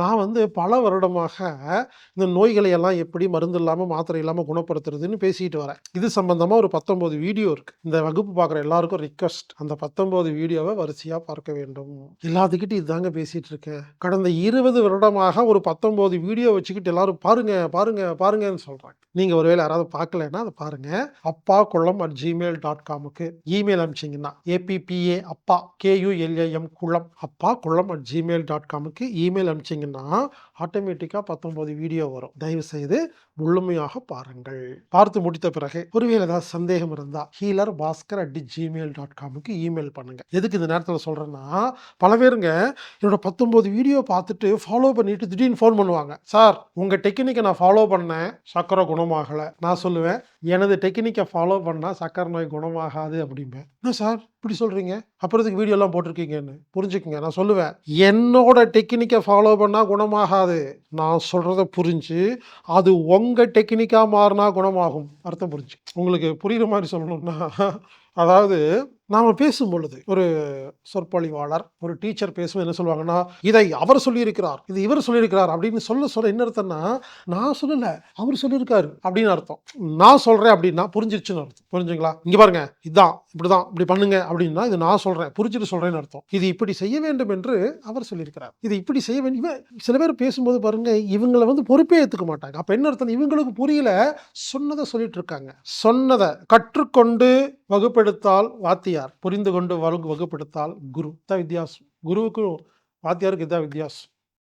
நான் பல வருடமாக இந்த நோய்களை எல்லாம் எப்படி மருந்து இல்லாம, மாத்திரை இல்லாம குணப்படுத்துறதுன்னு பேசிட்டு வரேன். இது சம்பந்தமா ஒரு 19 வீடியோ இருக்கு. இந்த வகுப்பு பார்க்குற எல்லாருக்கும் ரிக்வெஸ்ட். அந்த 19 வீடியோவ வரிசையா பார்க்க வேண்டும். எல்லாத்துக்கிட்டும் இதுதாங்க பேசிட்டு இருக்கேன். கடந்த 20 வருடமாக ஒரு 19 வீடியோ வச்சுக்கிட்டு எல்லாரும் பாருங்க, பாருங்க, பாருங்கன்னு சொல்றாங்க. நீங்க ஒருவேளை யாராவது பார்க்கலன்னா அத பாருங்க. appakullam@gmail.comக்கு இமெயில் அனுப்பிச்சீங்கன்னா, APPA அப்பா KULAM குளம் appakullam@gmail.comக்கு இமெயில் அனுப்பிச்சீங்கன்னா, ஆட்டோமேட்டிக்கா 19 வீடியோ வரும். தயவு செய்து முழுமையாக பாருங்கள். பார்த்து முடித்த பிறகு ஒருவேளை ஏதாவது சந்தேகம் இருந்தா healerbaskar@gmail.comக்கு இமெயில் பண்ணுங்க. எதுக்கு இந்த நேரத்துல சொல்றேன்னா, பல பேருங்க என்னோட 19 வீடியோ பார்த்துட்டு ஃபாலோ பண்ணிட்டு திடீர்னு ஃபோன் பண்ணுவாங்க. சார் உங்க டெக்னிக்க நான் ஃபாலோ பண்ணேன், சர்க்கரை குணமாகல. நான் சொல்லுவேன், எனது டெக்னிக்க ஃபாலோ பண்ணா சர்க்கரை நோய் குணமாகாது அப்படிம்பேன். என்ன சார் இப்படி சொல்றீங்க? அப்புறம் இதுக்கு வீடியோ எல்லாம் போட்டிருக்கீங்கன்னு புரிஞ்சுக்குங்க. நான் சொல்லுவேன், என்னோட டெக்னிக்க ஃபாலோ பண்ணா குணமாகாது. நான் சொல்றத புரிஞ்சு அது உங்க டெக்னிக்கா மாறினா குணமாகும். அர்த்தம் புரிஞ்சு உங்களுக்கு புரியுற மாதிரி சொல்லணும்னா, அதாவது நாம பேசும் பொழுது ஒரு சொற்பொழிவாளர், ஒரு டீச்சர் பேசும்போது என்ன சொல்லுவாங்கன்னா, இதை அவர் சொல்லியிருக்கிறார், இது இவர் சொல்லியிருக்கிறார் அப்படின்னு சொல்ல என்ன அர்த்தம்னா, நான் சொல்லல அவர் சொல்லியிருக்காரு அப்படின்னு அர்த்தம். நான் சொல்றேன் அப்படின்னா புரிஞ்சிருச்சுன்னு அர்த்தம். புரிஞ்சுங்களா? இங்க பாருங்க, இதான் இப்படிதான் இப்படி பண்ணுங்க அப்படின்னா இது நான் சொல்றேன், புரிஞ்சுட்டு சொல்றேன்னு அர்த்தம். இது இப்படி செய்ய வேண்டும் என்று அவர் சொல்லியிருக்கிறார். இது இப்படி செய்ய வேண்டும். சில பேர் பேசும்போது பாருங்க, இவங்களை பொறுப்பே ஏத்துக்க மாட்டாங்க. அப்ப என்ன அர்த்தம்? இவங்களுக்கு புரியல, சொன்னதை சொல்லிட்டு இருக்காங்க. சொன்னதை கற்றுக்கொண்டு வகுப்பெடுத்தால் வாத்தியார், புரிந்து கொண்டு வகுப்பெடுத்தால் குரு. இதான் வித்தியாசம். குருவுக்கும் வாத்தியாருக்கு இதான் வித்தியாசம்.